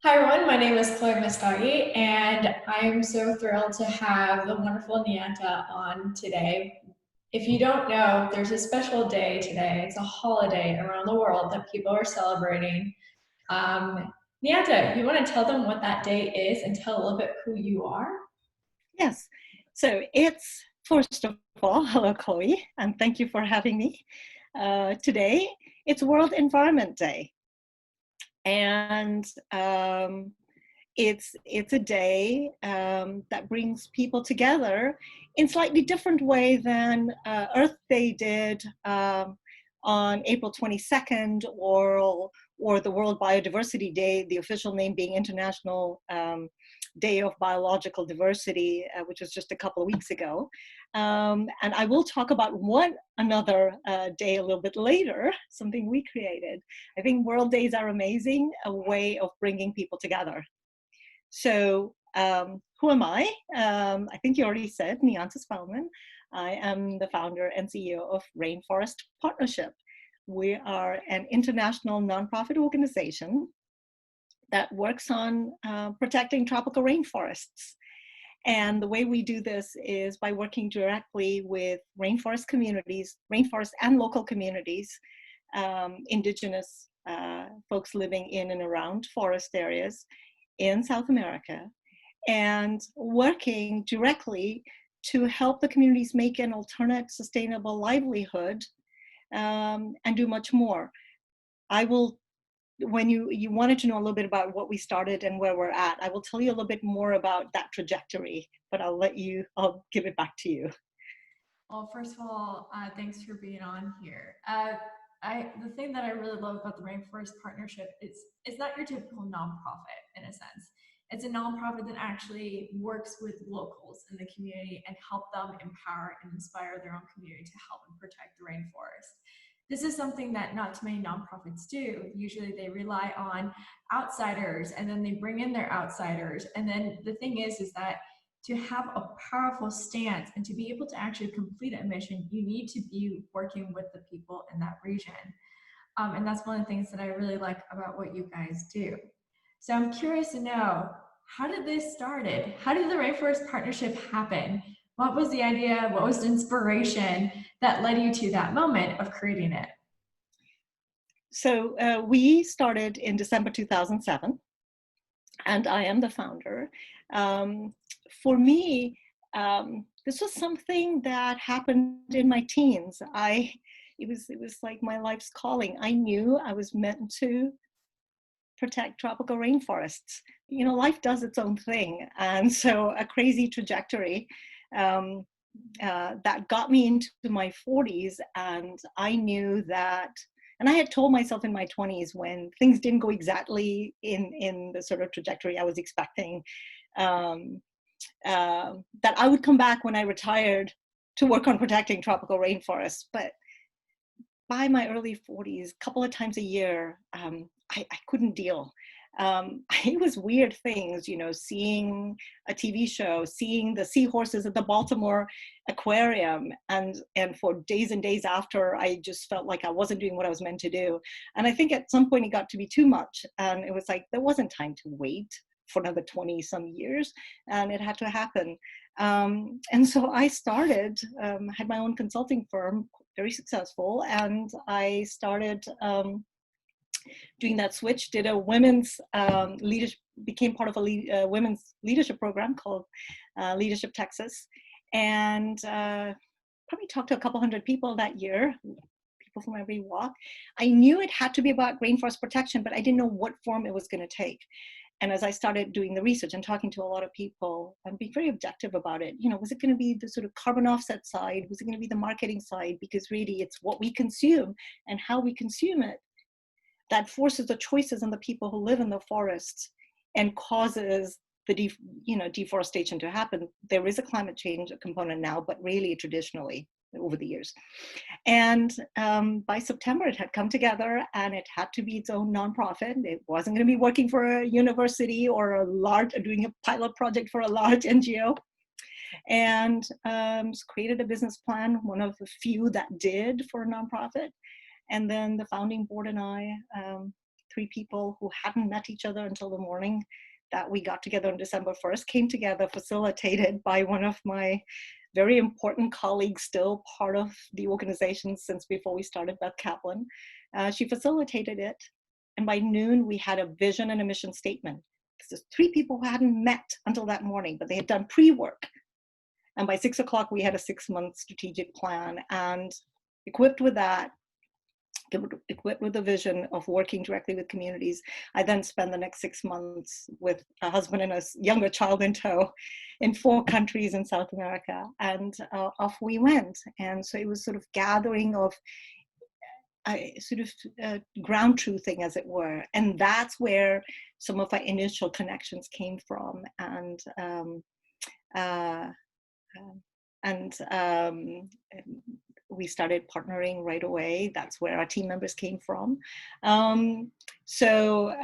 Hi everyone, my name is Chloe Mascagi, and I'm so thrilled to have the wonderful Niyanta on today. If you don't know, there's a special day today. It's a holiday around the world that people are celebrating. Niyanta, you want to tell them what that day is and tell a little bit who you are? Yes. So it's, first of all, hello, Chloe, and thank you for having me today. It's World Environment Day. And it's a day that brings people together in slightly different way than Earth Day did on April 22nd, or the World Biodiversity Day, the official name being International Day of Biological Diversity, which was just a couple of weeks ago. And I will talk about one another day a little bit later, something we created. I think World Days are amazing, a way of bringing people together. So who am I? I think you already said, Niyanta Spelman. I am the founder and CEO of Rainforest Partnership. We are an international nonprofit organization that works on protecting tropical rainforests. And the way we do this is by working directly with rainforest communities, rainforest and local communities, indigenous folks living in and around forest areas in South America, and working directly to help the communities make an alternate sustainable livelihood, and do much more. I will, when you wanted to know a little bit about what we started and where we're at, I will tell you a little bit more about that trajectory, but I'll give it back to you. Well, first of all, thanks for being on here. The thing that I really love about the Rainforest Partnership is it's not your typical nonprofit in a sense. It's a nonprofit that actually works with locals in the community and help them empower and inspire their own community to help and protect the rainforest. This is something that not too many nonprofits do. Usually they rely on outsiders and then they bring in their outsiders. And then the thing is that to have a powerful stance and to be able to actually complete a mission, you need to be working with the people in that region. And that's one of the things that I really like about what you guys do. So I'm curious to know, how did this started? How did the Rainforest Partnership happen? What was the idea? What was the inspiration that led you to that moment of creating it? So we started in December 2007, and I am the founder. For me, this was something that happened in my teens. It was like my life's calling. I knew I was meant to protect tropical rainforests. You know, life does its own thing, and so a crazy trajectory that got me into my 40s, and I knew that. And I had told myself in my 20s, when things didn't go exactly in the sort of trajectory I was expecting, that I would come back when I retired to work on protecting tropical rainforests. But by my early 40s, a couple of times a year, I couldn't deal. It was weird things, you know, seeing a TV show, seeing the seahorses at the Baltimore aquarium, and for days and days after, I just felt like I wasn't doing what I was meant to do. And I think at some point it got to be too much, and it was like there wasn't time to wait for another 20 some years, and it had to happen. And so I started, had my own consulting firm, very successful, and I started doing that switch, did a women's leadership, became part of a women's leadership program called Leadership Texas, and probably talked to a couple hundred people that year, people from every walk. I knew it had to be about rainforest protection, but I didn't know what form it was going to take. And as I started doing the research and talking to a lot of people and being very objective about it, you know, was it going to be the sort of carbon offset side? Was it going to be the marketing side? Because really it's what we consume and how we consume it that forces the choices on the people who live in the forests and causes the deforestation to happen. There is a climate change component now, but really traditionally over the years. And by September, it had come together, and it had to be its own nonprofit. It wasn't going to be working for a university or doing a pilot project for a large NGO. And created a business plan, one of the few that did for a nonprofit. And then the founding board and I, three people who hadn't met each other until the morning that we got together on December 1st, came together, facilitated by one of my very important colleagues, still part of the organization since before we started, Beth Kaplan. She facilitated it. And by noon, we had a vision and a mission statement. This is three people who hadn't met until that morning, but they had done pre-work. And by 6 o'clock, we had a 6-month strategic plan. And equipped with that, equipped with the vision of working directly with communities, I then spent the next 6 months with a husband and a younger child in tow in 4 countries in South America. And off we went. And so it was sort of gathering of ground truthing, as it were. And that's where some of our initial connections came from. And we started partnering right away. That's where our team members came from. Sort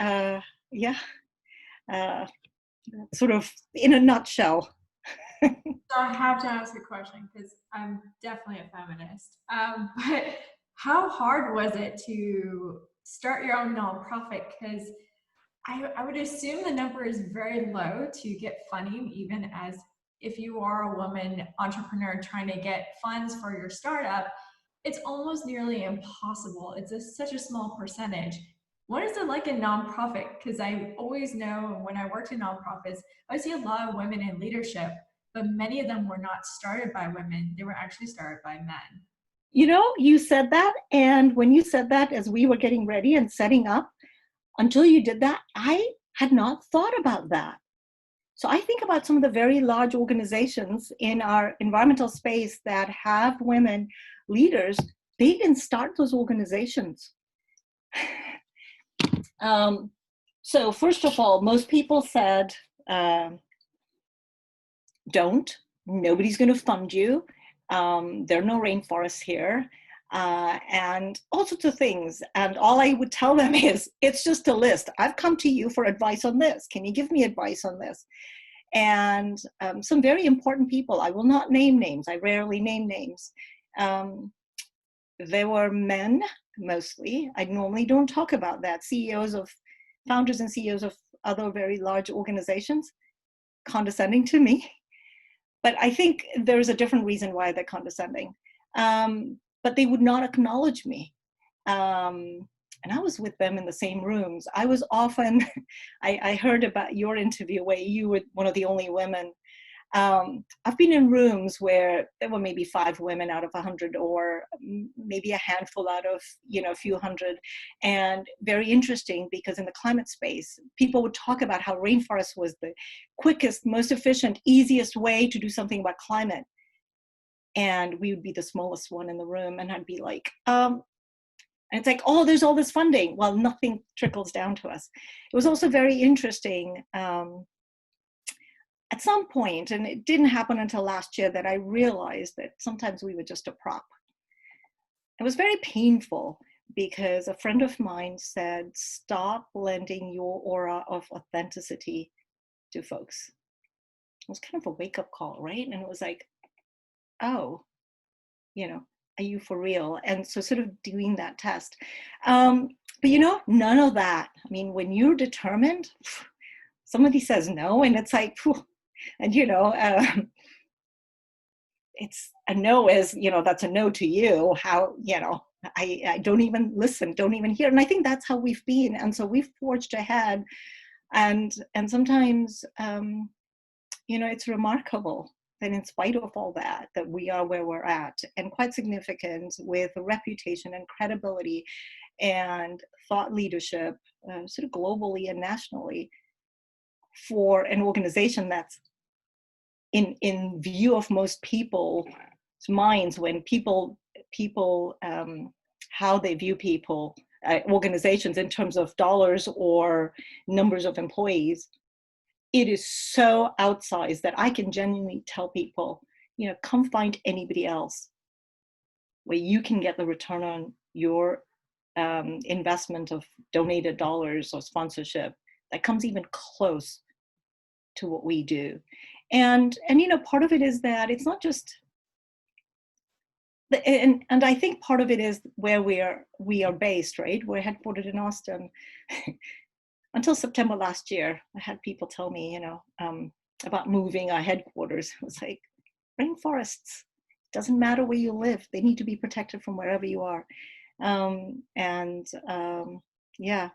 of in a nutshell. So I have to ask a question because I'm definitely a feminist. But how hard was it to start your own nonprofit? Because I would assume the number is very low to get funding, even as if you are a woman entrepreneur trying to get funds for your startup, it's almost nearly impossible. It's such a small percentage. What is it like in nonprofit? Because I always know when I worked in nonprofits, I see a lot of women in leadership, but many of them were not started by women. They were actually started by men. You know, you said that, and when you said that, as we were getting ready and setting up, until you did that, I had not thought about that. So I think about some of the very large organizations in our environmental space that have women leaders. They didn't start those organizations. So first of all, most people said, don't, nobody's going to fund you. There are no rainforests here. And all sorts of things. And all I would tell them is, it's just a list. I've come to you for advice on this. Can you give me advice on this? And some very important people, I will not name names. I rarely name names. They were men, mostly. I normally don't talk about that. Founders and CEOs of other very large organizations, condescending to me. But I think there's a different reason why they're condescending. But they would not acknowledge me. And I was with them in the same rooms. I was often, I heard about your interview where you were one of the only women. I've been in rooms where there were maybe 5 women out of 100, or maybe a handful out of, a few hundred. And very interesting, because in the climate space, people would talk about how rainforest was the quickest, most efficient, easiest way to do something about climate. And we would be the smallest one in the room, and I'd be like, and it's like, oh, there's all this funding. Well, nothing trickles down to us. It was also very interesting. At some point, and it didn't happen until last year, that I realized that sometimes we were just a prop. It was very painful, because a friend of mine said, stop lending your aura of authenticity to folks. It was kind of a wake-up call, right? And it was like, oh, are you for real? And so sort of doing that test. But none of that. I mean, when you're determined, somebody says no, and it's like, and it's a no is, that's a no to you. How, I don't even listen, don't even hear. And I think that's how we've been. And so we've forged ahead. And sometimes, it's remarkable that in spite of all that we are where we're at, and quite significant, with reputation and credibility and thought leadership, sort of globally and nationally, for an organization that's in view of most people's minds, when people how they view people, organizations in terms of dollars or numbers of employees, it is so outsized that I can genuinely tell people, come find anybody else where you can get the return on your investment of donated dollars or sponsorship that comes even close to what we do. And part of it is that it's not just and I think part of it is where we are based, right? We're headquartered in Austin. Until September last year, I had people tell me, about moving our headquarters. It was like, rainforests, doesn't matter where you live, they need to be protected from wherever you are. And yeah,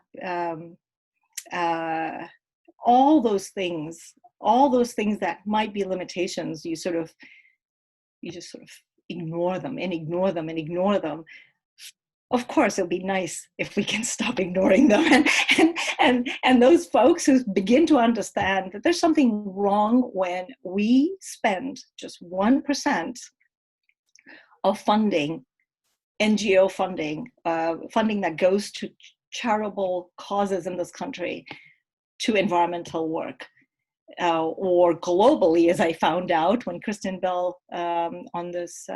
all those things that might be limitations, you just sort of ignore them and ignore them and ignore them. Of course, it'll be nice if we can stop ignoring them, and those folks who begin to understand that there's something wrong when we spend just 1% of funding, NGO funding, funding that goes to charitable causes in this country, to environmental work. Or globally, as I found out when Kristen Bell on this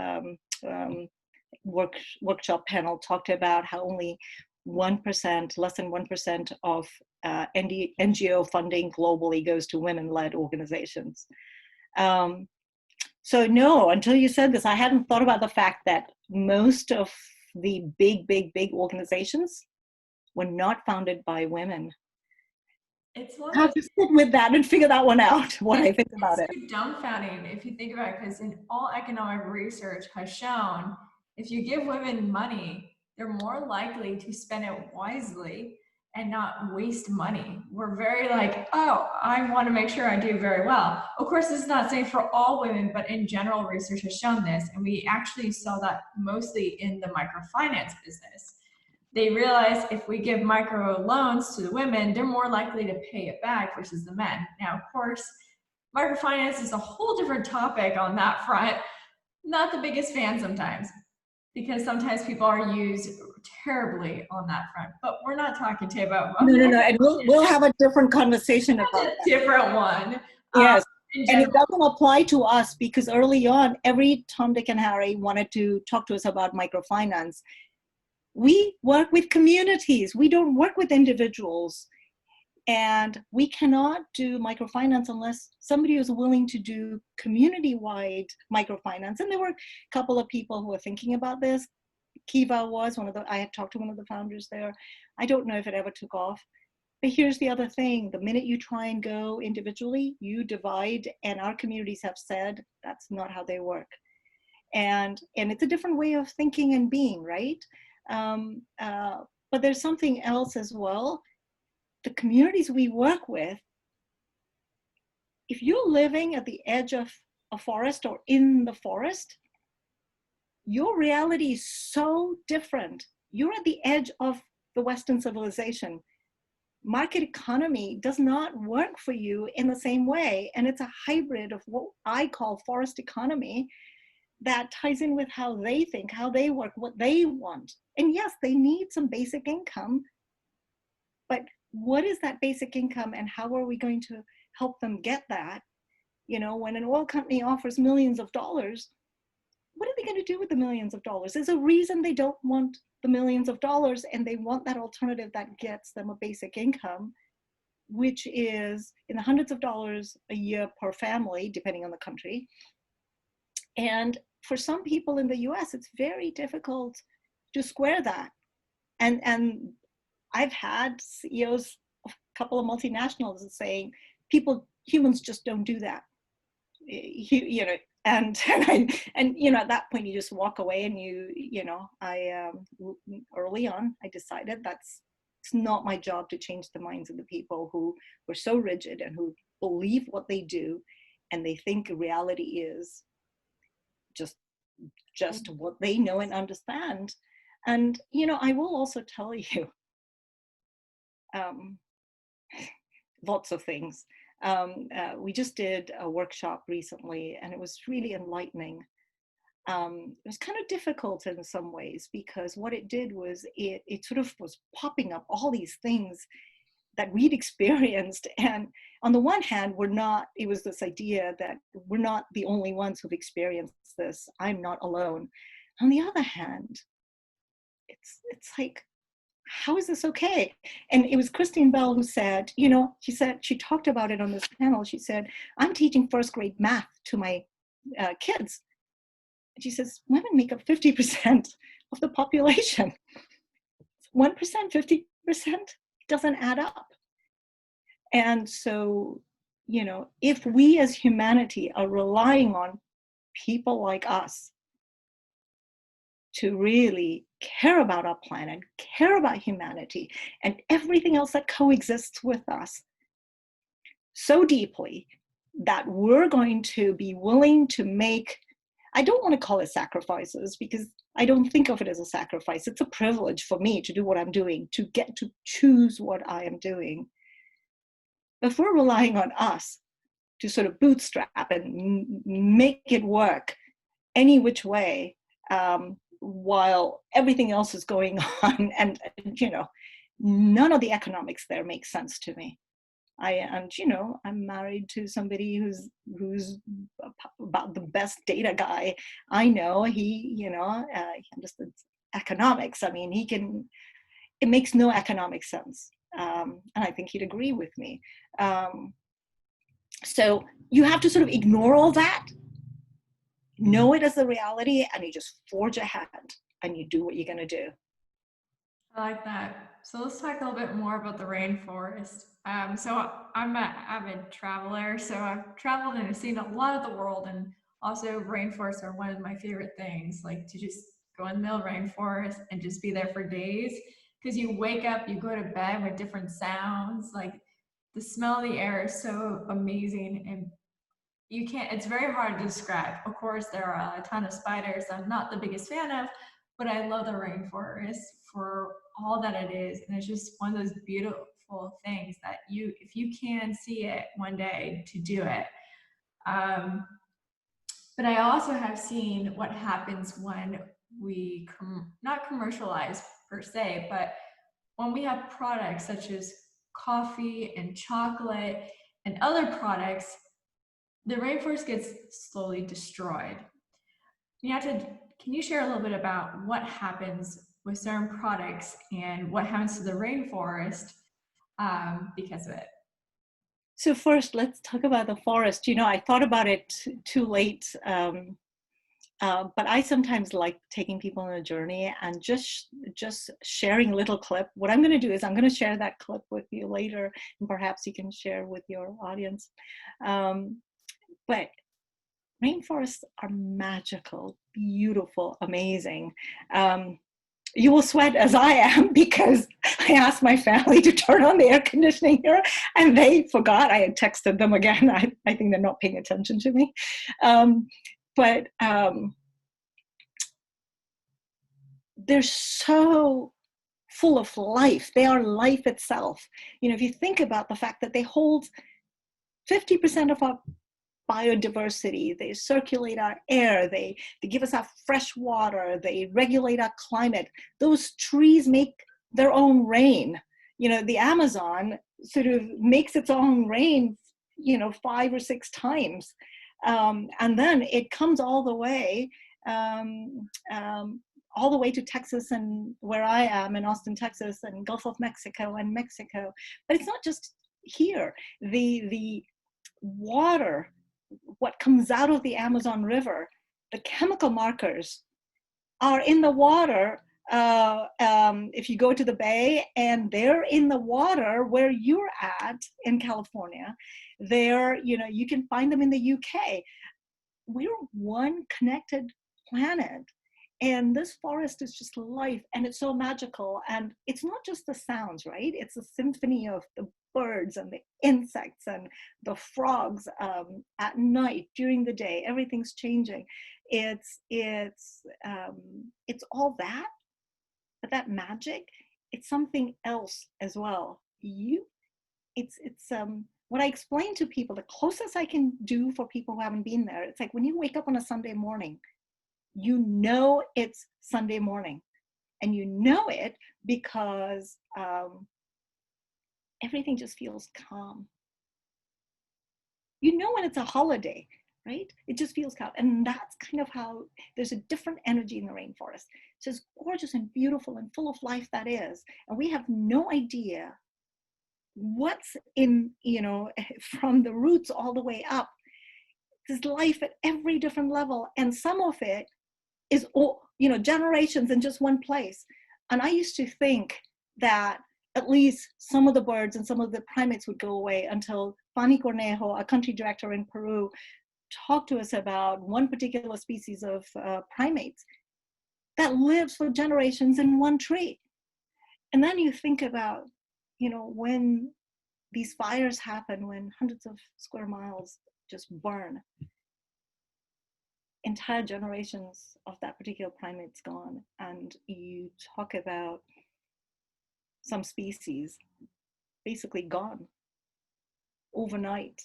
workshop panel talked about how only 1%, less than 1% of NGO funding globally goes to women-led organizations. So no, until you said this, I hadn't thought about the fact that most of the big organizations were not founded by women. It's one I have to sit with that and figure that one out, what I think about it. It's so dumbfounding if you think about it, because in all economic research has shown if you give women money, they're more likely to spend it wisely and not waste money. We're very like, oh, I want to make sure I do very well. Of course, this is not saying for all women, but in general, research has shown this. And we actually saw that mostly in the microfinance business. They realize if we give micro loans to the women, they're more likely to pay it back versus the men. Now, of course, microfinance is a whole different topic on that front. Not the biggest fan sometimes, because sometimes people are used terribly on that front. But we're not talking today about no, and we'll have a different conversation about that. Different one. Yes, and it doesn't apply to us because early on, every Tom, Dick, and Harry wanted to talk to us about microfinance. We work with communities. We don't work with individuals. And we cannot do microfinance unless somebody is willing to do community-wide microfinance. And there were a couple of people who were thinking about this. Kiva was I had talked to one of the founders there. I don't know if it ever took off. But here's the other thing. The minute you try and go individually, you divide, and our communities have said that's not how they work. And it's a different way of thinking and being, right? But there's something else as well. The communities we work with, if you're living at the edge of a forest or in the forest, your reality is so different. You're at the edge of the Western civilization. Market economy does not work for you in the same way. And it's a hybrid of what I call forest economy that ties in with how they think, how they work, what they want. And yes, they need some basic income, but what is that basic income and how are we going to help them get that? When an oil company offers millions of dollars, what are they going to do with the millions of dollars? There's a reason they don't want the millions of dollars, and they want that alternative that gets them a basic income, which is in the hundreds of dollars a year per family, depending on the country. And for some people in the US, it's very difficult to square that. And I've had CEOs of a couple of multinationals saying, humans just don't do that. And at that point you just walk away, and early on I decided it's not my job to change the minds of the people who were so rigid and who believe what they do, and they think reality is just what they know and understand. And I will also tell you lots of things. We just did a workshop recently, and it was really enlightening. It was kind of difficult in some ways, because what it did was it sort of was popping up all these things that we'd experienced. And on the one hand, it was this idea that we're not the only ones who've experienced this. I'm not alone. On the other hand, it's like, how is this okay? And it was Christine Bell who said, she talked about it on this panel. She said, I'm teaching first grade math to my kids. She says, women make up 50% of the population. 1%, 50% doesn't add up. And so, if we as humanity are relying on people like us to really care about our planet, care about humanity, and everything else that coexists with us so deeply that we're going to be willing to make, I don't want to call it sacrifices, because I don't think of it as a sacrifice. It's a privilege for me to do what I'm doing, to get to choose what I am doing. If we're relying on us to sort of bootstrap and make it work any which way, while everything else is going on, and none of the economics there makes sense to me. I'm married to somebody who's about the best data guy I know. He understands economics. I mean, it makes no economic sense. And I think he'd agree with me. So you have to sort of ignore all that, know it as the reality, and you just forge ahead and you do what you're going to do. I like that. So let's talk a little bit more about the rainforest. So I'm an avid traveler, so I've traveled and I've seen a lot of the world, and also rainforests are one of my favorite things, like to just go in the middle of rainforest and just be there for days. Because you wake up, you go to bed with different sounds, like the smell of the air is so amazing, and you can't, it's very hard to describe. Of course, there are a ton of spiders I'm not the biggest fan of, but I love the rainforest for all that it is. And it's just one of those beautiful things that if you can see it one day, to do it. Um, but I also have seen what happens when we not commercialize per se, but when we have products such as coffee and chocolate and other products, the rainforest gets slowly destroyed. Niyanta, can you share a little bit about what happens with certain products and what happens to the rainforest because of it? So first, let's talk about the forest. I thought about it too late, but I sometimes like taking people on a journey and just sharing a little clip. What I'm going to do is I'm going to share that clip with you later, and perhaps you can share with your audience. But rainforests are magical, beautiful, amazing. You will sweat as I am, because I asked my family to turn on the air conditioning here and they forgot. I had texted them again. I think they're not paying attention to me. But they're so full of life. They are life itself. If you think about the fact that they hold 50% of our biodiversity, they circulate our air, they give us our fresh water, they regulate our climate. Those trees make their own rain. The Amazon sort of makes its own rain, 5 or 6 times. And then it comes all the way to Texas, and where I am in Austin, Texas, and Gulf of Mexico and Mexico. But it's not just here. The water, what comes out of the Amazon River, the chemical markers are in the water. If you go to the bay, and they're in the water where you're at in California, you can find them in the UK. We're one connected planet. And this forest is just life, and it's so magical. And it's not just the sounds, right? It's a symphony of the birds and the insects and the frogs at night, during the day. Everything's changing. It's all that, but that magic, it's something else as well. What I explain to people, the closest I can do for people who haven't been there, it's like when you wake up on a Sunday morning, it's Sunday morning, and it because everything just feels calm. When it's a holiday, right? It just feels calm. And that's kind of how there's a different energy in the rainforest. It's as gorgeous and beautiful and full of life that is. And we have no idea what's in, from the roots all the way up. There's life at every different level. And some of it is all, generations in just one place. And I used to think that at least some of the birds and some of the primates would go away until Fanny Cornejo, a country director in Peru, talked to us about one particular species of primates that lives for generations in one tree. And then you think about, when these fires happen, when hundreds of square miles just burn, entire generations of that particular primate's gone. And you talk about some species basically gone overnight,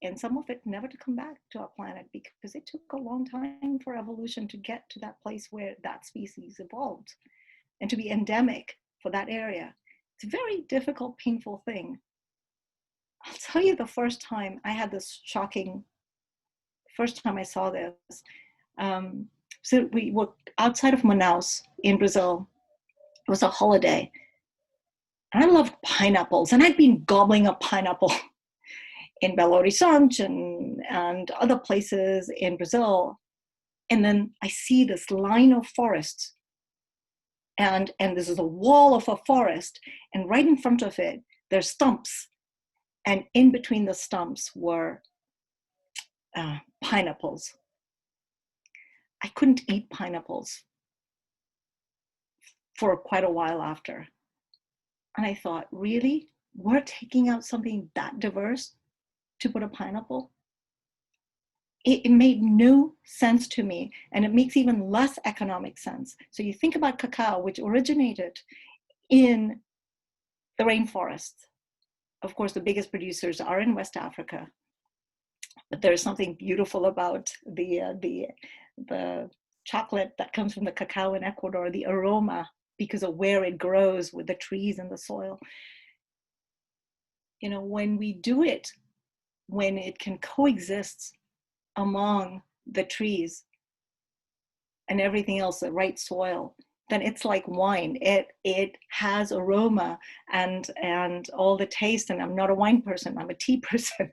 and some of it never to come back to our planet because it took a long time for evolution to get to that place where that species evolved and to be endemic for that area. It's a very difficult, painful thing. I'll tell you the first time I had this shocking, first time I saw this. So we were outside of Manaus in Brazil. It was a holiday. And I loved pineapples, and I'd been gobbling up pineapple in Belo Horizonte and other places in Brazil. And then I see this line of forests, and this is a wall of a forest, and right in front of it, there's stumps. And in between the stumps were pineapples. I couldn't eat pineapples for quite a while after. And I thought, really? We're taking out something that diverse to put a pineapple? It made no sense to me, and it makes even less economic sense. So you think about cacao, which originated in the rainforests. Of course, the biggest producers are in West Africa, but there's something beautiful about the chocolate that comes from the cacao in Ecuador, the aroma, because of where it grows with the trees and the soil. When we do it, when it can coexist among the trees and everything else, the right soil, then it's like wine. It has aroma and all the taste. And I'm not a wine person, I'm a tea person.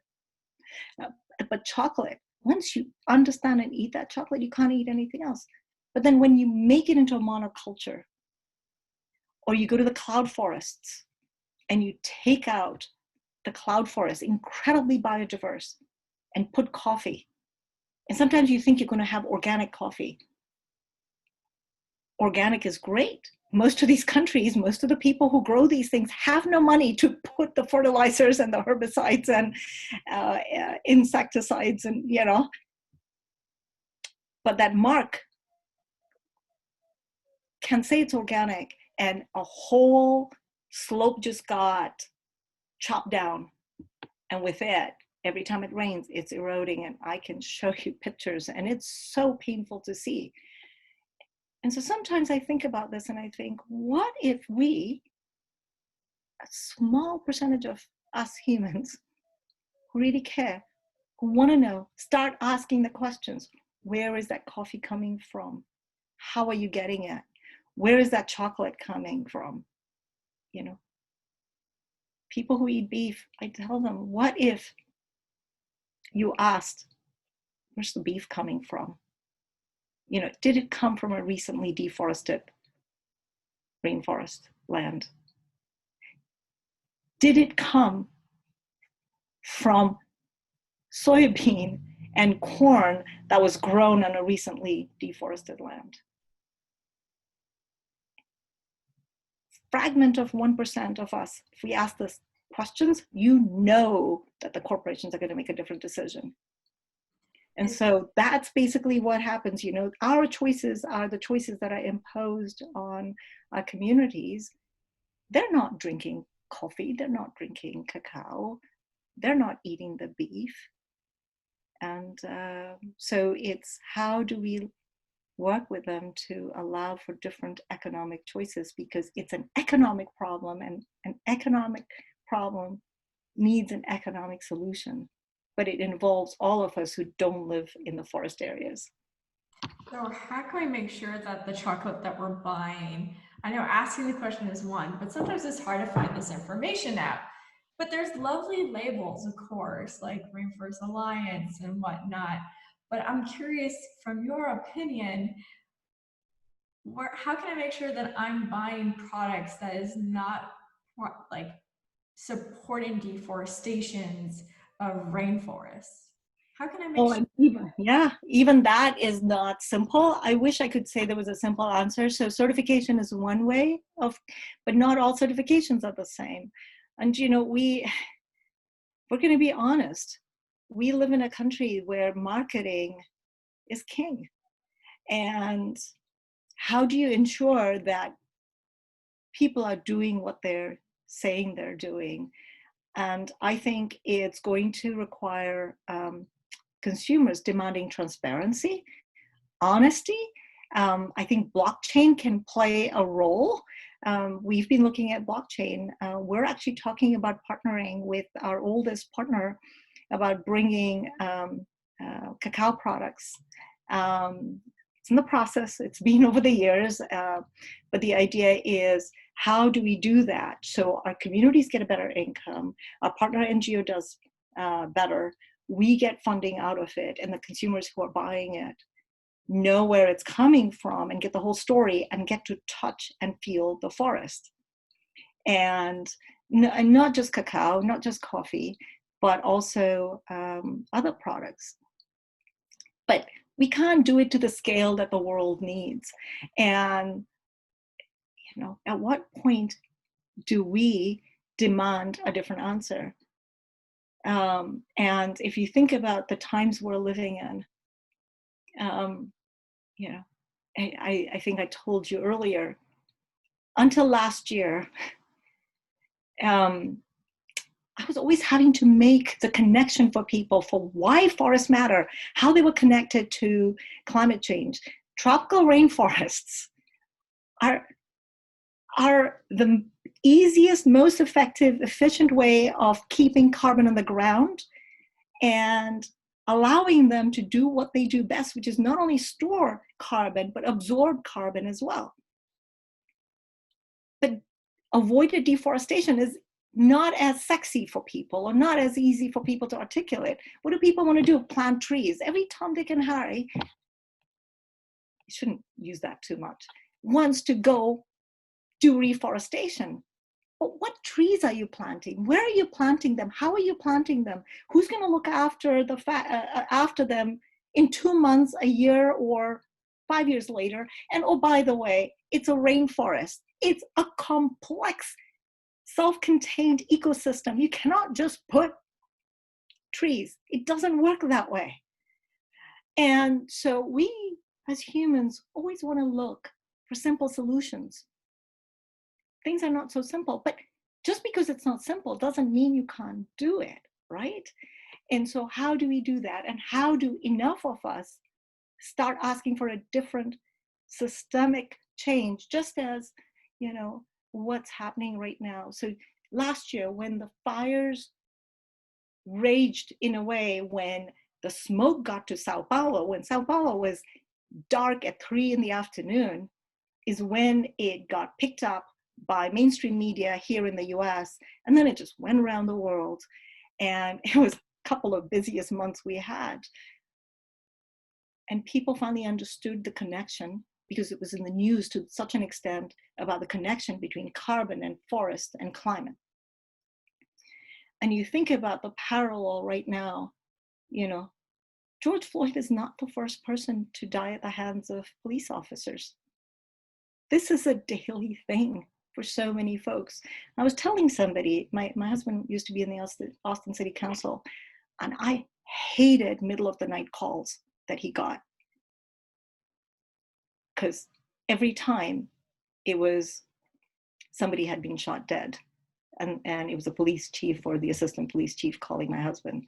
But chocolate, once you understand and eat that chocolate, you can't eat anything else. But then when you make it into a monoculture, or you go to the cloud forests and you take out the cloud forest, incredibly biodiverse, and put coffee. And sometimes you think you're going to have organic coffee. Organic is great. Most of these countries, most of the people who grow these things have no money to put the fertilizers and the herbicides and insecticides and, but that mark can say it's organic, and a whole slope just got chopped down. And with it, every time it rains, it's eroding, and I can show you pictures, and it's so painful to see. And so sometimes I think about this and I think, what if we, a small percentage of us humans who really care, who want to know, start asking the questions. Where is that coffee coming from? How are you getting it? Where is that chocolate coming from? People who eat beef, I tell them, what if you asked, where's the beef coming from? Did it come from a recently deforested rainforest land? Did it come from soybean and corn that was grown on a recently deforested land? Fragment of 1% of us, if we ask these questions, that the corporations are going to make a different decision. And so that's basically what happens. Our choices are the choices that are imposed on our communities. They're not drinking coffee, they're not drinking cacao, they're not eating the beef. And so it's how do we work with them to allow for different economic choices, because it's an economic problem, and an economic problem needs an economic solution, but it involves all of us who don't live in the forest areas. So how can we make sure that the chocolate that we're buying, I know asking the question is one, but sometimes it's hard to find this information out. But there's lovely labels, of course, like Rainforest Alliance and whatnot. But I'm curious, from your opinion, how can I make sure that I'm buying products that is not like supporting deforestations of rainforests? How can I make Oh, sure? and even that is not simple. I wish I could say there was a simple answer. So certification is one way of, but not all certifications are the same. And we're going to be honest. We live in a country where marketing is king. And how do you ensure that people are doing what they're saying they're doing? And I think it's going to require consumers demanding transparency, honesty. I think blockchain can play a role. We've been looking at blockchain. We're actually talking about partnering with our oldest partner about bringing cacao products. It's in the process, it's been over the years, but the idea is, how do we do that so our communities get a better income, our partner NGO does better, we get funding out of it, and the consumers who are buying it know where it's coming from and get the whole story and get to touch and feel the forest. And not just cacao, not just coffee, but also other products. But we can't do it to the scale that the world needs. And at what point do we demand a different answer? And if you think about the times we're living in, I think I told you earlier, until last year, I was always having to make the connection for people for why forests matter, how they were connected to climate change. Tropical rainforests are the easiest, most effective, efficient way of keeping carbon on the ground and allowing them to do what they do best, which is not only store carbon, but absorb carbon as well. But avoided deforestation is not as sexy for people or not as easy for people to articulate. What do people want to do? Plant trees. Every Tom, Dick, and Harry, you shouldn't use that too much, wants to go do reforestation. But what trees are you planting? Where are you planting them? How are you planting them? Who's going to look after after them in 2 months, a year, or 5 years later? And oh, by the way, it's a rainforest. It's a complex, self-contained ecosystem. You cannot just put trees. It doesn't work that way. And so we, as humans, always want to look for simple solutions. Things are not so simple, but just because it's not simple doesn't mean you can't do it, right? And so how do we do that? And how do enough of us start asking for a different systemic change, just as, what's happening right now? So last year, when the fires raged in a way, when the smoke got to Sao Paulo, when Sao Paulo was dark at 3 p.m, is when it got picked up by mainstream media here in the US, and then it just went around the world. And it was a couple of busiest months we had. And people finally understood the connection, because it was in the news to such an extent, about the connection between carbon and forest and climate. And you think about the parallel right now, George Floyd is not the first person to die at the hands of police officers. This is a daily thing for so many folks. I was telling somebody, my husband used to be in the Austin City Council, and I hated middle of the night calls that he got, because every time it was somebody had been shot dead, and it was a police chief or the assistant police chief calling my husband,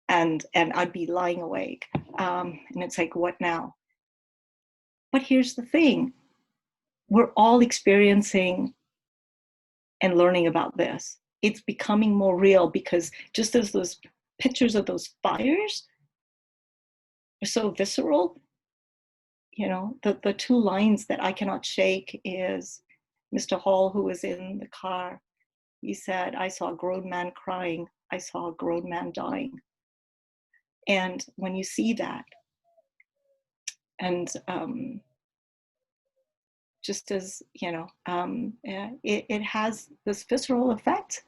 and I'd be lying awake, and it's like, what now? But here's the thing, we're all experiencing and learning about this. It's becoming more real, because just as those pictures of those fires are so visceral, the 2 lines that I cannot shake is Mr. Hall, who was in the car. He said, "I saw a grown man crying. I saw a grown man dying." And when you see that, and just as, it has this visceral effect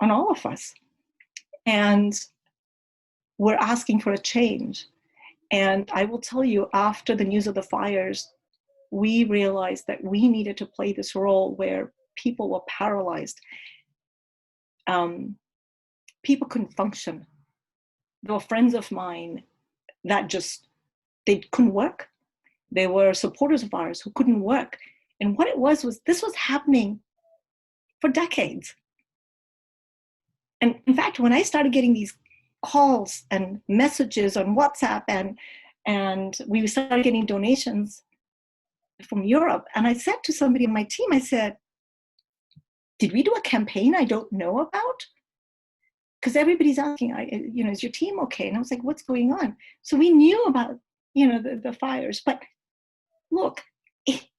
on all of us. And we're asking for a change. And I will tell you, after the news of the fires, we realized that we needed to play this role where people were paralyzed. People couldn't function. There were friends of mine that they couldn't work. They were supporters of ours who couldn't work. And what it was this was happening for decades. And in fact, when I started getting these calls and messages on WhatsApp, and we started getting donations from Europe, and I said to somebody on my team, I said, did we do a campaign I don't know about? Because everybody's asking, is your team okay? And I was like, what's going on? So we knew about, the fires, but look,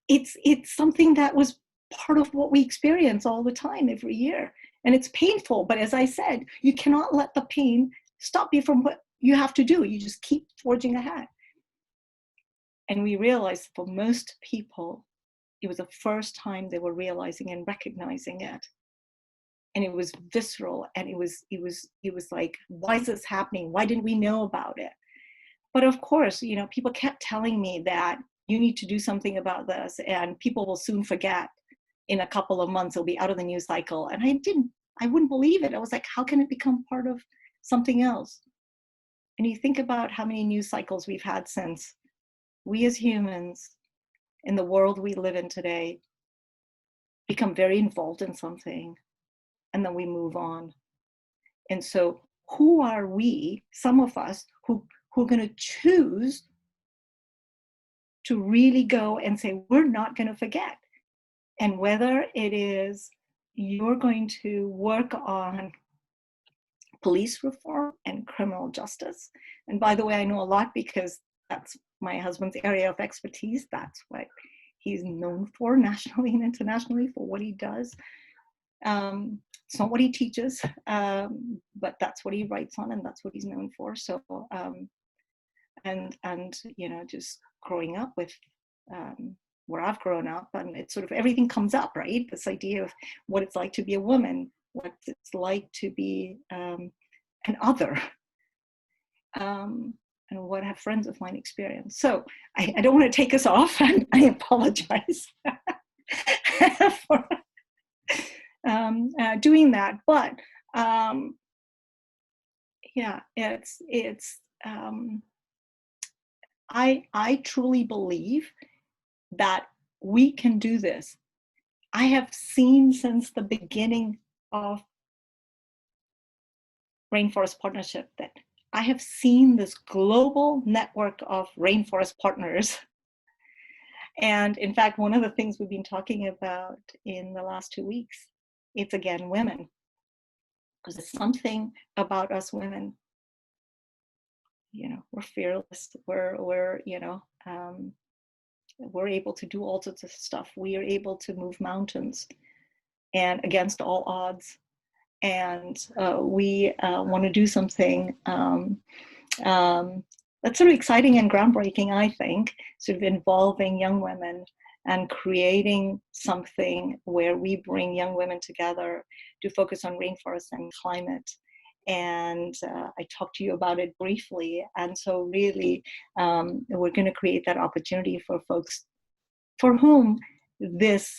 it's something that was part of what we experience all the time, every year. And it's painful, but as I said, you cannot let the pain stop you from what you have to do. You just keep forging ahead. And we realized for most people, it was the first time they were realizing and recognizing it. And it was visceral, and it was like, why is this happening? Why didn't we know about it? But of course, people kept telling me that you need to do something about this, and people will soon forget. In a couple of months, it'll be out of the news cycle. And I wouldn't believe it. I was like, how can it become part of something else? And you think about how many news cycles we've had since. We as humans, in the world we live in today, become very involved in something, and then we move on. And so who are we, some of us, who are going to choose to really go and say, we're not going to forget? And whether it is you're going to work on police reform and criminal justice. And by the way, I know a lot because that's my husband's area of expertise. That's what he's known for nationally and internationally, for what he does. It's not what he teaches, but that's what he writes on, and that's what he's known for. So, and just growing up with where I've grown up, and it's sort of everything comes up, right? This idea of what it's like to be a woman, what it's like to be an other, and what have friends of mine experienced. So I don't want to take us off, and I apologize for doing that, but I truly believe that we can do this. I have seen since the beginning of Rainforest Partnership that I have seen this global network of rainforest partners. And in fact, one of the things we've been talking about in the last 2 weeks, it's again women. Because there's something about us women, we're fearless, we're able to do all sorts of stuff. We are able to move mountains, and against all odds. And we want to do something that's sort of exciting and groundbreaking, I think, sort of involving young women and creating something where we bring young women together to focus on rainforests and climate. And I talked to you about it briefly. And so really, we're going to create that opportunity for folks for whom this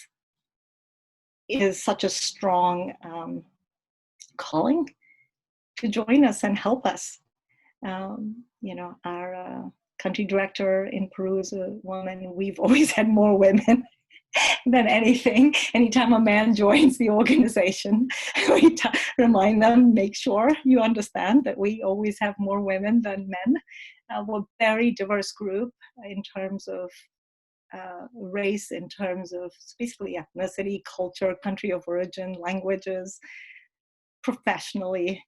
is such a strong calling to join us and help us. Our country director in Peru is a woman. We've always had more women than anything. Anytime a man joins the organization, we remind them, make sure you understand that we always have more women than men. We're a very diverse group in terms of race, in terms of basically ethnicity, culture, country of origin, languages, professionally,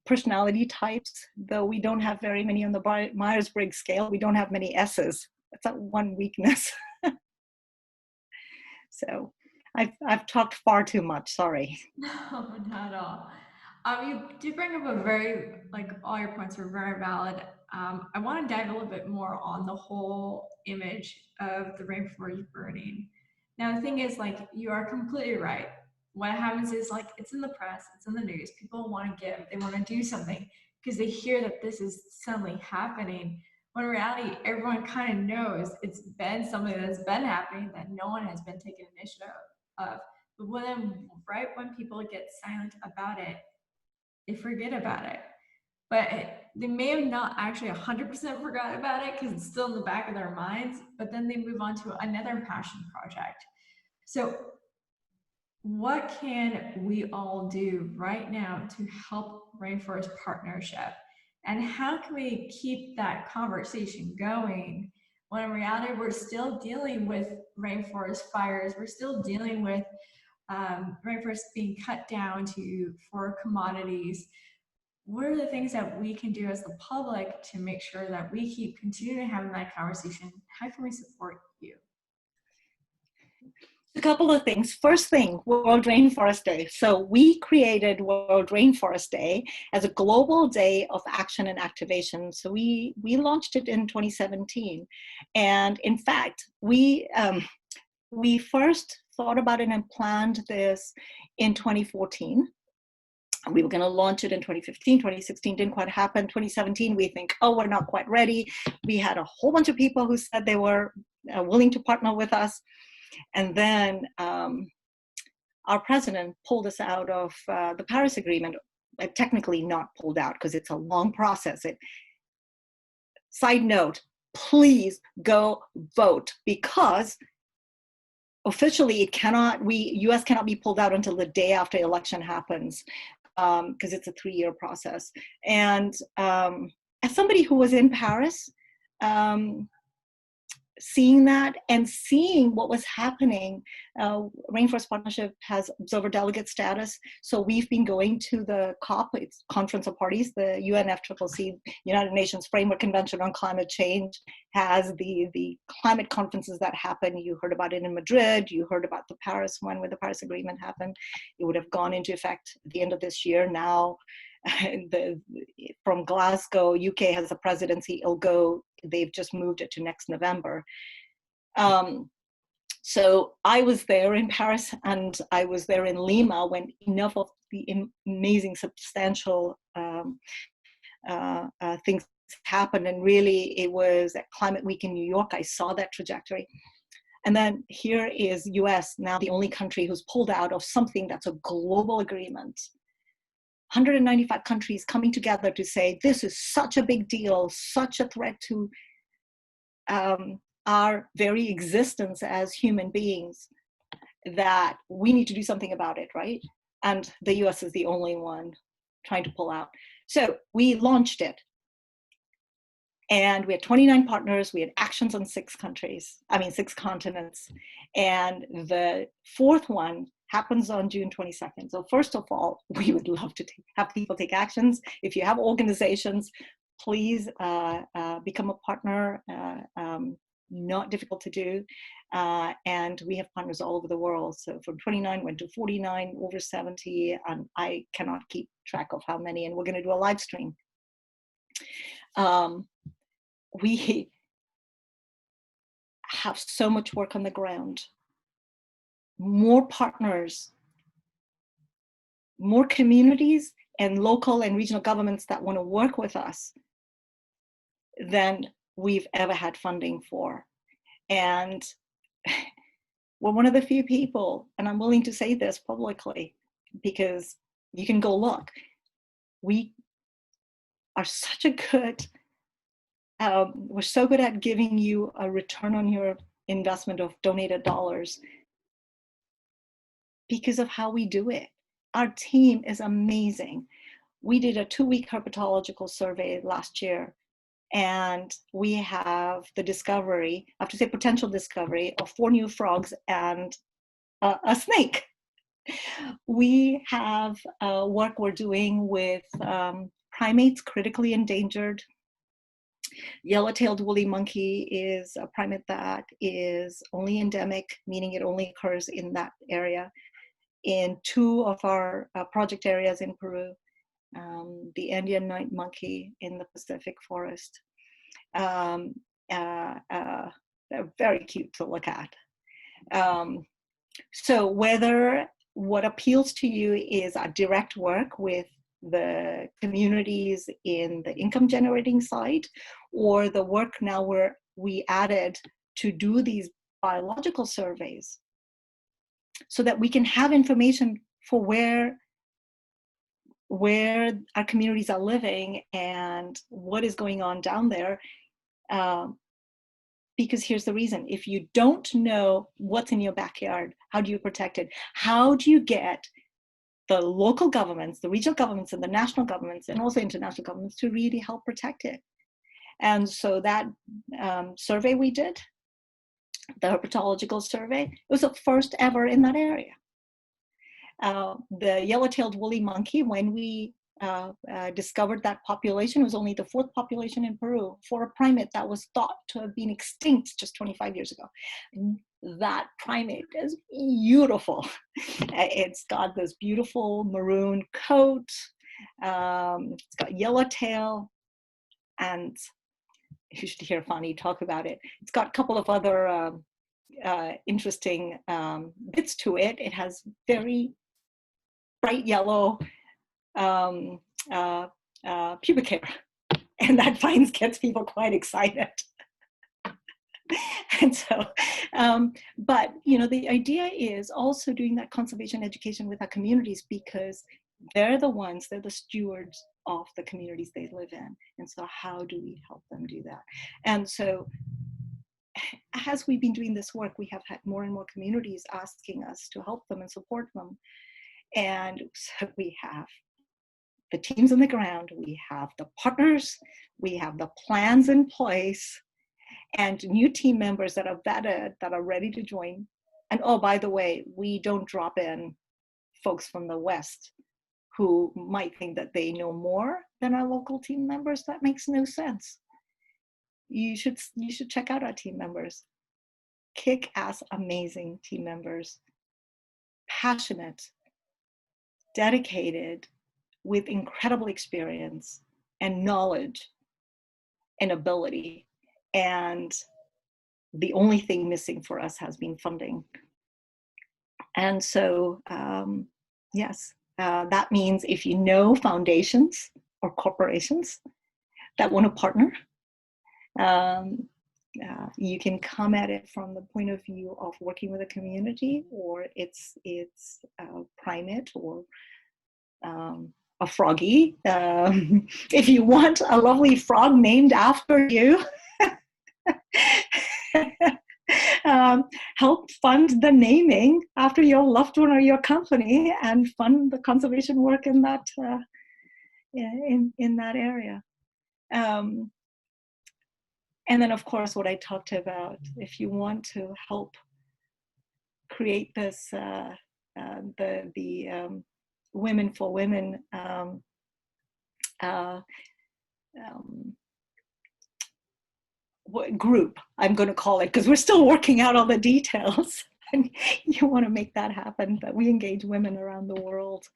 personality types, though we don't have very many on the Myers-Briggs scale. We don't have many S's. That's one weakness. So I've talked far too much, sorry. No, not at all. You do bring up a very, all your points are very valid. I want to dive a little bit more on the whole image of the rainforest burning. Now, the thing is, like, you are completely right. What happens is, like, it's in the press, it's in the news. People want to give, they want to do something because they hear that this is suddenly happening. When in reality, everyone kind of knows it's been something that's been happening that no one has been taking initiative of. But right when people get silent about it, they forget about it. But they may have not actually 100% forgot about it because it's still in the back of their minds, but then they move on to another passion project. So, what can we all do right now to help Rainforest Partnership? And how can we keep that conversation going when in reality we're still dealing with rainforest fires, we're still dealing with rainforests being cut down to for commodities? What are the things that we can do as the public to make sure that we keep continuing having that conversation? How can we support you? A couple of things. First thing, World Rainforest Day. So we created World Rainforest Day as a global day of action and activation. So we launched it in 2017. And in fact, we first thought about it and planned this in 2014. We were going to launch it in 2015, 2016 didn't quite happen. 2017, we think, oh, we're not quite ready. We had a whole bunch of people who said they were willing to partner with us. And then our president pulled us out of the Paris Agreement, technically not pulled out because it's a long process. Side note, please go vote because officially US cannot be pulled out until the day after election happens because it's a 3-year process. And as somebody who was in Paris, seeing that and seeing what was happening, Rainforest Partnership has observer delegate status. So we've been going to the COP, it's Conference of Parties, the UNFCCC, United Nations Framework Convention on Climate Change, has the climate conferences that happen. You heard about it in Madrid, you heard about the Paris one where the Paris Agreement happened. It would have gone into effect at the end of this year. Now, from Glasgow, UK has a presidency, it'll go, they've just moved it to next November. So I was there in Paris and I was there in Lima when enough of the amazing, substantial things happened. And really it was at Climate Week in New York, I saw that trajectory. And then here is US, now the only country who's pulled out of something that's a global agreement. 195 countries coming together to say, this is such a big deal, such a threat to our very existence as human beings, that we need to do something about it, right? And the US is the only one trying to pull out. So we launched it. And we had 29 partners, we had actions on 6 continents. And the 4th one happens on June 22nd. So first of all, we would love to have people take actions. If you have organizations, please become a partner. Not difficult to do. And we have partners all over the world. So from 29 went to 49, over 70, and I cannot keep track of how many. And we're going to do a live stream. We have so much work on the ground. More partners, more communities and local and regional governments that want to work with us than we've ever had funding for. And we're one of the few people, and I'm willing to say this publicly because you can go look, we are such a good, we're so good at giving you a return on your investment of donated dollars because of how we do it. Our team is amazing. We did a 2-week herpetological survey last year, and we have the discovery, I have to say potential discovery, of 4 new frogs and a snake. We have work we're doing with primates critically endangered. Yellow-tailed woolly monkey is a primate that is only endemic, meaning it only occurs in that area, in 2 of our project areas in Peru. the Indian night monkey in the Pacific forest. Um, they're very cute to look at. So whether what appeals to you is a direct work with the communities in the income generating side, or the work now where we added to do these biological surveys so that we can have information for where our communities are living and what is going on down there. Because here's the reason: if you don't know what's in your backyard, how do you protect it? How do you get the local governments, the regional governments, and the national governments, and also international governments to really help protect it? And so that survey we did, the herpetological survey, it was the first ever in that area. The yellow-tailed woolly monkey, when we discovered that population, was only the 4th population in Peru for a primate that was thought to have been extinct just 25 years ago. That primate is beautiful. It's got this beautiful maroon coat. It's got yellow tail, and you should hear Fanny talk about it. It's got a couple of other interesting bits to it. It has very bright yellow pubic hair, and that gets people quite excited. And so, but the idea is also doing that conservation education with our communities, because they're the stewards of the communities they live in. And so how do we help them do that? And so as we've been doing this work, we have had more and more communities asking us to help them and support them. And so we have the teams on the ground, we have the partners, we have the plans in place, and new team members that are vetted, that are ready to join. And oh, by the way, we don't drop in folks from the West who might think that they know more than our local team members. That makes no sense. You should check out our team members. Kick-ass, amazing team members. Passionate, dedicated, with incredible experience and knowledge and ability. And the only thing missing for us has been funding. And so, yes, that means if you know foundations or corporations that want to partner, you can come at it from the point of view of working with a community, or it's primate, or a froggy. If you want a lovely frog named after you, help fund the naming after your loved one or your company, and fund the conservation work in that in that area. And then, of course, what I talked about, if you want to help create this, the Women for Women group, I'm going to call it, because we're still working out all the details. And you want to make that happen, that we engage women around the world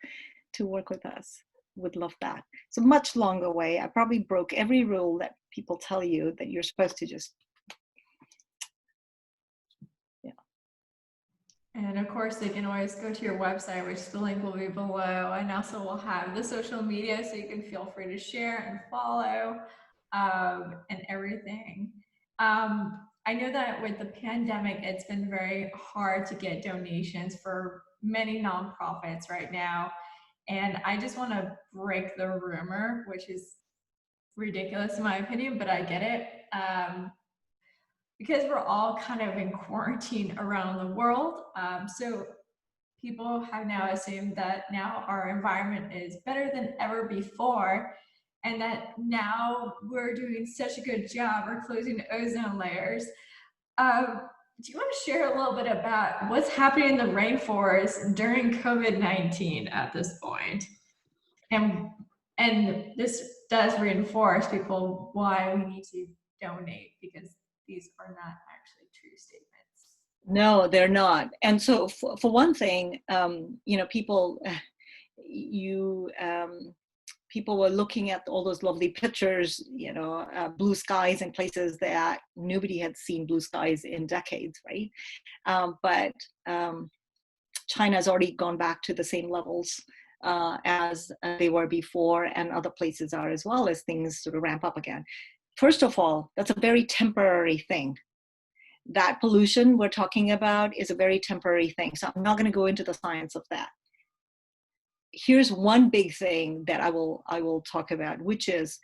to work with us. Would love that. It's a much longer way. I probably broke every rule that people tell you that you're supposed to just, yeah. And of course, they can always go to your website, which the link will be below. And also we'll have the social media, so you can feel free to share and follow and everything. I know that with the pandemic, it's been very hard to get donations for many nonprofits right now. And I just want to break the rumor, which is ridiculous in my opinion, but I get it. Because we're all kind of in quarantine around the world. So people have now assumed that now our environment is better than ever before, and that now we're doing such a good job, we're closing ozone layers. Do you want to share a little bit about what's happening in the rainforest during COVID-19 at this point? And this does reinforce people why we need to donate, because these are not actually true statements. No, they're not. And so for one thing, people, people were looking at all those lovely pictures, blue skies in places that nobody had seen blue skies in decades, right? But China has already gone back to the same levels as they were before, and other places are as well, as things sort of ramp up again. First of all, that's a very temporary thing. That pollution we're talking about is a very temporary thing. So I'm not going to go into the science of that. Here's one big thing that I will talk about, which is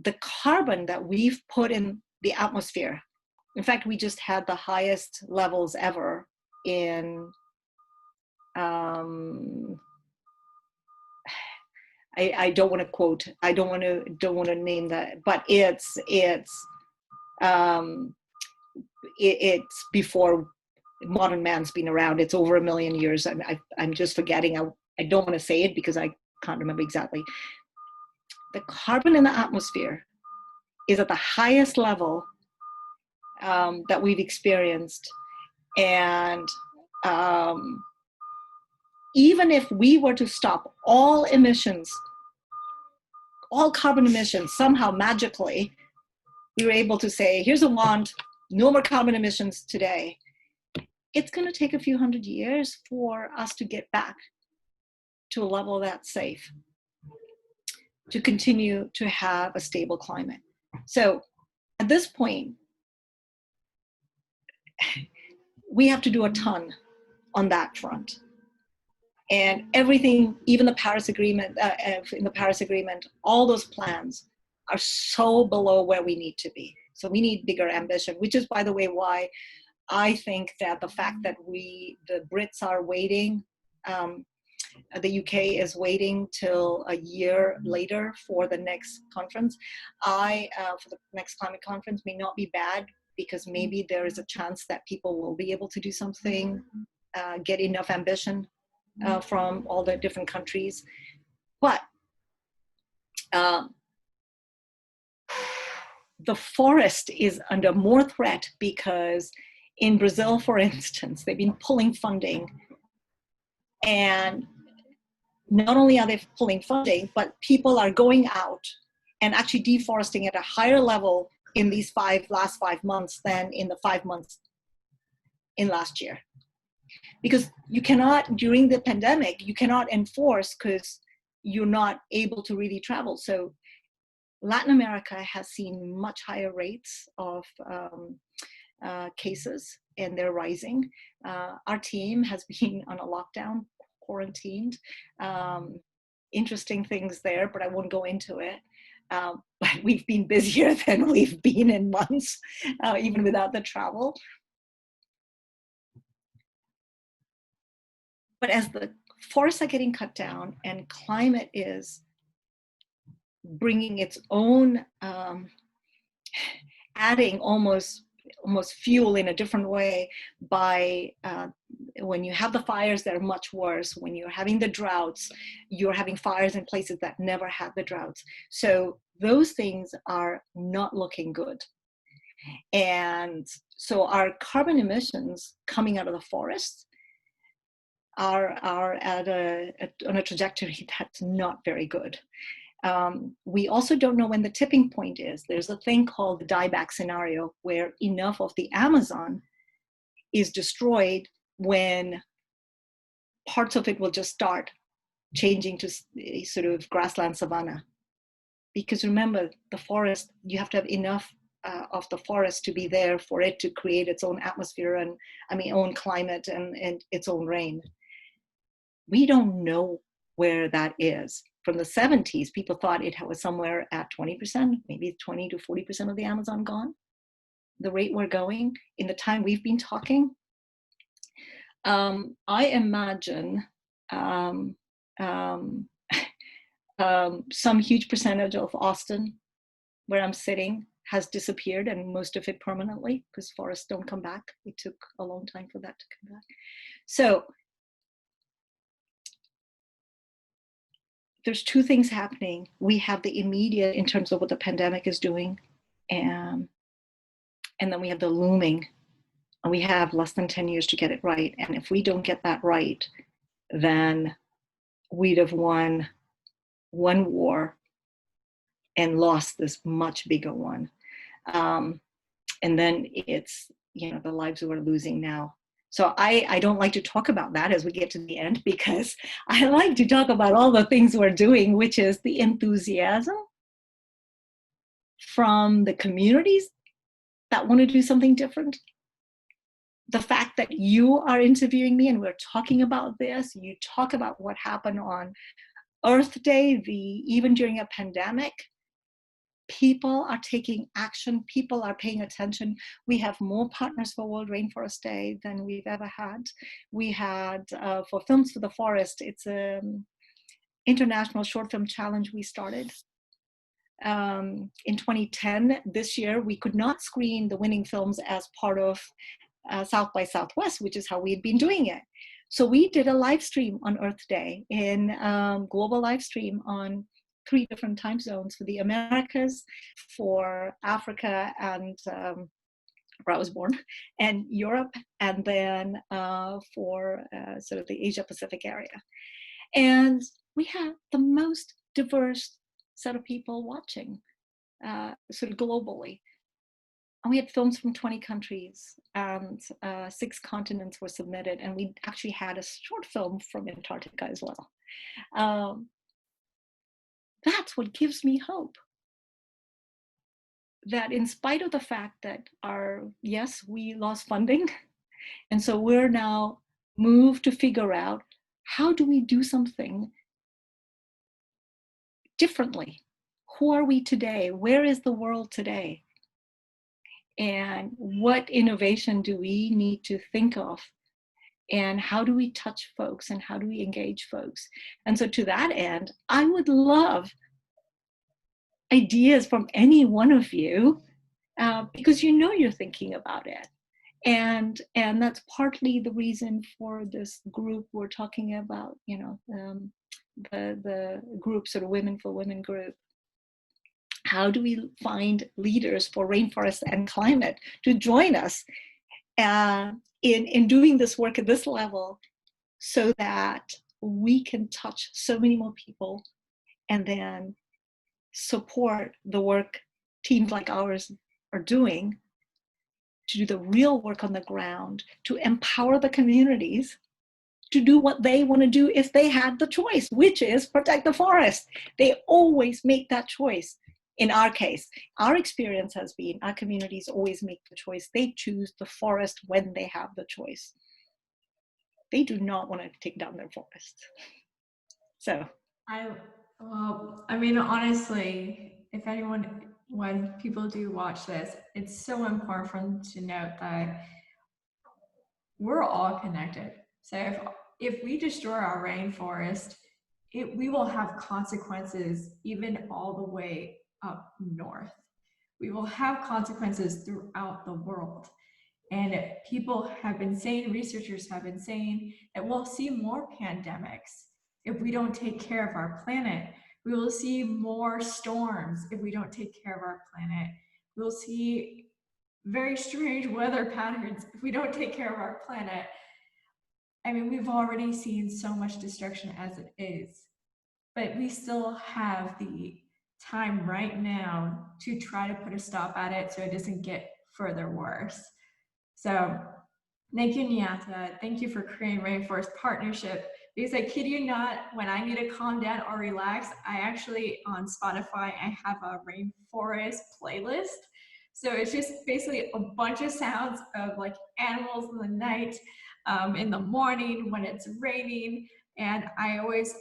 the carbon that we've put in the atmosphere. In fact, we just had the highest levels ever in I don't want to quote, I don't want to name that, but it's before modern man's been around. It's over 1 million years. I'm just forgetting. I don't want to say it because I can't remember exactly. The carbon in the atmosphere is at the highest level that we've experienced. And even if we were to stop all emissions, all carbon emissions, somehow magically, we were able to say, here's a wand, no more carbon emissions today. It's going to take a few hundred years for us to get back to a level that's safe, to continue to have a stable climate. So at this point, we have to do a ton on that front. And everything, even the Paris Agreement, in the Paris Agreement, all those plans are so below where we need to be. So we need bigger ambition, which is, by the way, why I think that the fact that the Brits are waiting, the UK is waiting till a year later for the next conference, for the next climate conference, may not be bad, because maybe there is a chance that people will be able to do something, get enough ambition from all the different countries. But the forest is under more threat because in Brazil, for instance, they've been pulling funding. And not only are they pulling funding, but people are going out and actually deforesting at a higher level in these last 5 months than in the 5 months in last year. Because you cannot, during the pandemic, you cannot enforce because you're not able to really travel. So Latin America has seen much higher rates of cases, and they're rising. Our team has been on a lockdown, quarantined. Interesting things there, but I won't go into it. But we've been busier than we've been in months, even without the travel. But as the forests are getting cut down and climate is bringing its own, adding almost fuel in a different way by when you have the fires that are much worse, when you're having the droughts, you're having fires in places that never had the droughts. So those things are not looking good. And so our carbon emissions coming out of the forests are on a trajectory that's not very good. We also don't know when the tipping point is. There's a thing called the dieback scenario, where enough of the Amazon is destroyed when parts of it will just start changing to a sort of grassland savanna. Because remember, the forest, you have to have enough of the forest to be there for it to create its own atmosphere and, own climate and its own rain. We don't know where that is. From the 70s, people thought it was somewhere at 20%, maybe 20 to 40% of the Amazon gone. The rate we're going, in the time we've been talking, I imagine some huge percentage of Austin, where I'm sitting, has disappeared, and most of it permanently, because forests don't come back. It took a long time for that to come back. So there's two things happening. We have the immediate in terms of what the pandemic is doing, and then we have the looming, and we have less than 10 years to get it right. And if we don't get that right, then we'd have won one war and lost this much bigger one. And then it's, the lives we're losing now. So I don't like to talk about that as we get to the end, because I like to talk about all the things we're doing, which is the enthusiasm from the communities that want to do something different. The fact that you are interviewing me and we're talking about this, you talk about what happened on Earth Day, even during a pandemic, people are taking action, people are paying attention. We have more partners for World Rainforest Day than we've ever had. We had, for Films for the Forest, it's an international short film challenge we started. In 2010, this year, we could not screen the winning films as part of South by Southwest, which is how we had been doing it. So we did a live stream on Earth Day, in global live stream on 3 different time zones for the Americas, for Africa and where I was born, and Europe, and then for sort of the Asia Pacific area. And we had the most diverse set of people watching, sort of globally. And we had films from 20 countries, and 6 continents were submitted, and we actually had a short film from Antarctica as well. That's what gives me hope. That in spite of the fact that yes, we lost funding, and so we're now moved to figure out, how do we do something differently? Who are we today? Where is the world today? And what innovation do we need to think of? And how do we touch folks, and how do we engage folks? And so to that end, I would love ideas from any one of you, because you're thinking about it. And that's partly the reason for this group we're talking about, the group, sort of Women for Women group. How do we find leaders for rainforest and climate to join us in doing this work at this level, so that we can touch so many more people, and then support the work teams like ours are doing to do the real work on the ground, to empower the communities to do what they want to do if they had the choice, which is protect the forest. They always make that choice. In our case, our experience has been our communities always make the choice. They choose the forest when they have the choice. They do not want to take down their forest. So Honestly, when people do watch this, it's so important to note that we're all connected. So if we destroy our rainforest, we will have consequences even all the way up north. We will have consequences throughout the world. And people have been saying, researchers have been saying, that we'll see more pandemics if we don't take care of our planet. We will see more storms if we don't take care of our planet. We'll see very strange weather patterns if we don't take care of our planet. We've already seen so much destruction as it is, but we still have the time right now to try to put a stop at it so it doesn't get further worse. So thank you, Niyanta. Thank you for creating Rainforest Partnership. Because I kid you not, when I need to calm down or relax, I actually, on Spotify, I have a rainforest playlist. So it's just basically a bunch of sounds of like animals in the night, in the morning when it's raining. And I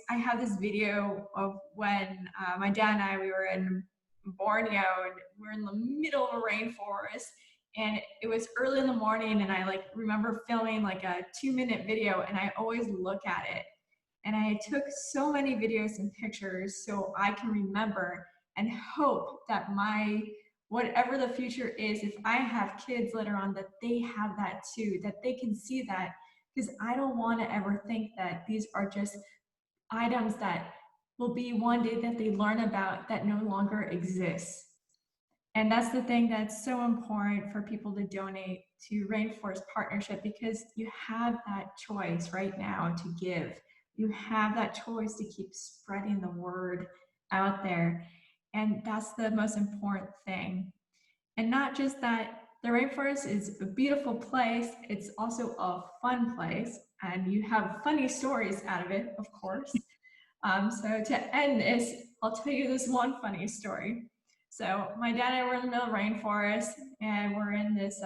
have this video of when my dad and I, we were in Borneo, and we're in the middle of a rainforest. And it was early in the morning, and I remember filming like a 2-minute video, and I always look at it. And I took so many videos and pictures so I can remember and hope that whatever the future is, if I have kids later on, that they have that too, that they can see that. Because I don't want to ever think that these are just items that will be one day that they learn about that no longer exists. And that's the thing that's so important for people to donate to Rainforest Partnership, because you have that choice right now to give. You have that choice to keep spreading the word out there. And that's the most important thing. And not just that, the rainforest is a beautiful place, it's also a fun place, and you have funny stories out of it, of course. So to end this, I'll tell you this one funny story. So my dad and I were in the middle of the rainforest, and we're in this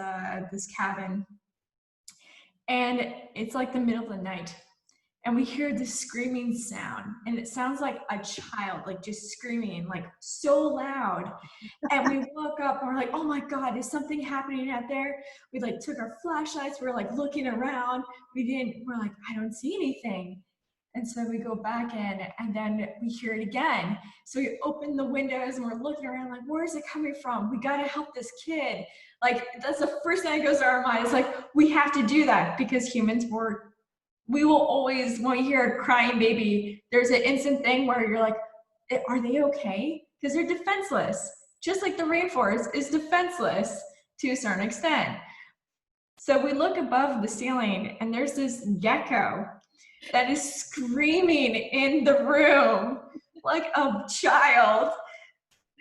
cabin, and it's like the middle of the night, and we hear this screaming sound, and it sounds like a child, like just screaming, like so loud. And we woke up and we're like, oh my God, is something happening out there? We like took our flashlights, we were like looking around. We're like, I don't see anything. And so we go back in, and then we hear it again. So we open the windows and we're looking around like, where is it coming from? We gotta help this kid. Like, that's the first thing that goes to our mind. It's like, we have to do that, because humans we will always, when we hear a crying baby, there's an instant thing where you're like, are they okay? Because they're defenseless. Just like the rainforest is defenseless to a certain extent. So we look above the ceiling, and there's this gecko that is screaming in the room like a child.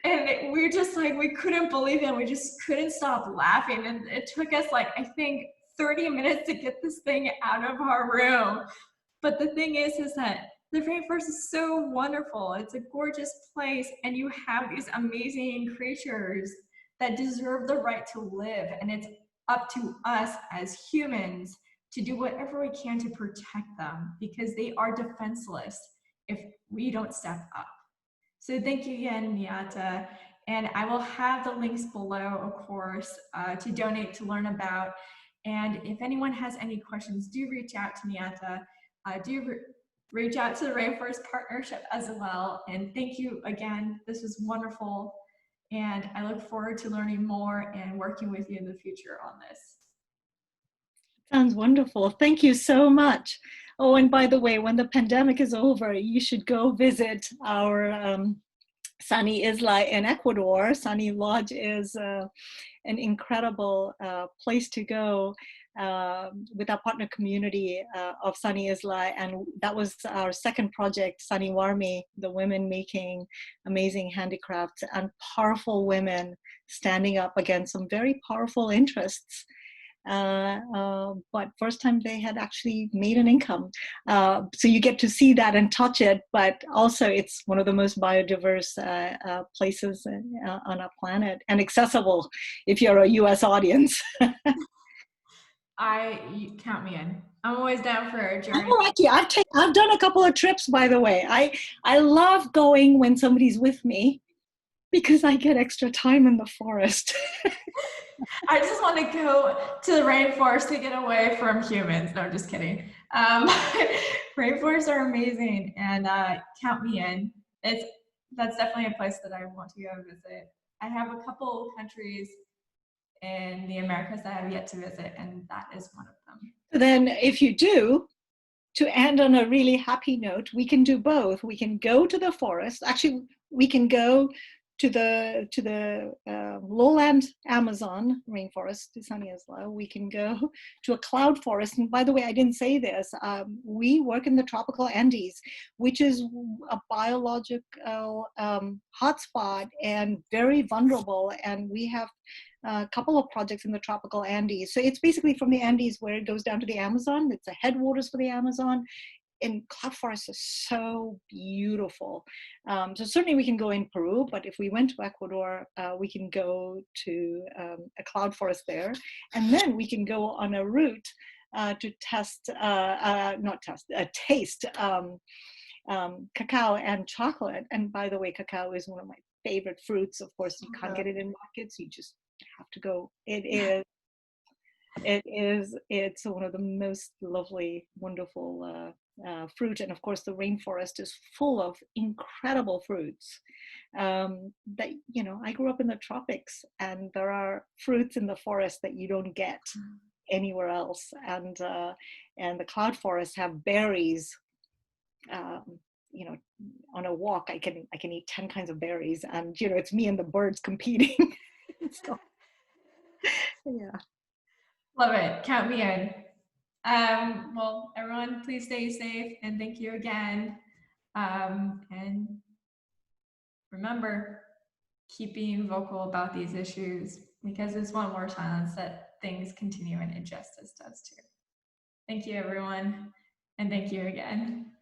And we're just like, we couldn't believe it. We just couldn't stop laughing. And it took us like, I think 30 minutes to get this thing out of our room. But the thing is that the rainforest is so wonderful. It's a gorgeous place, and you have these amazing creatures that deserve the right to live. And it's up to us as humans to do whatever we can to protect them, because they are defenseless if we don't step up. So thank you again, Niyanta. And I will have the links below, of course, to donate, to learn about. And if anyone has any questions, do reach out to Niyanta. Reach out to the Rainforest Partnership as well. And thank you again. This was wonderful. And I look forward to learning more and working with you in the future on this. Sounds wonderful. Thank you so much. Oh, and by the way, when the pandemic is over, you should go visit our Sunny Isla in Ecuador. Sunny Lodge is an incredible place to go with our partner community of Sunny Isla. And that was our second project, Sunny Warmi, the women making amazing handicrafts and powerful women standing up against some very powerful interests. But first time they had actually made an income. So you get to see that and touch it, but also it's one of the most biodiverse places on our planet, and accessible if you're a US audience. You count me in. I'm always down for a journey. Oh, actually, I've done a couple of trips, by the way. I love going when somebody's with me, because I get extra time in the forest. I just want to go to the rainforest to get away from humans. No, just kidding. Rainforests are amazing, and count me in. That's definitely a place that I want to go visit. I have a couple countries in the Americas that I have yet to visit, and that is one of them. Then if you do, to end on a really happy note, we can do both. We can go to the forest. Actually, we can go to the lowland Amazon rainforest, to Sunny Isla. We can go to a cloud forest. And by the way, I didn't say this. We work in the tropical Andes, which is a biological hotspot and very vulnerable. And we have a couple of projects in the tropical Andes. So it's basically from the Andes where it goes down to the Amazon. It's the headwaters for the Amazon. And cloud forest is so beautiful. So certainly we can go in Peru, but if we went to Ecuador, we can go to a cloud forest there. And then we can go on a route to taste cacao and chocolate. And by the way, cacao is one of my favorite fruits. Of course, you can't get it in markets. You just have to go. It's one of the most lovely, wonderful fruit. And of course, the rainforest is full of incredible fruits that, I grew up in the tropics, and there are fruits in the forest that you don't get anywhere else. And the cloud forests have berries. On a walk, I can eat 10 kinds of berries, and it's me and the birds competing. So, yeah. Love it. Count me in. Well, everyone, please stay safe, and thank you again. And remember, keep being vocal about these issues, because it's one more silence that things continue and injustice does too. Thank you, everyone. And thank you again.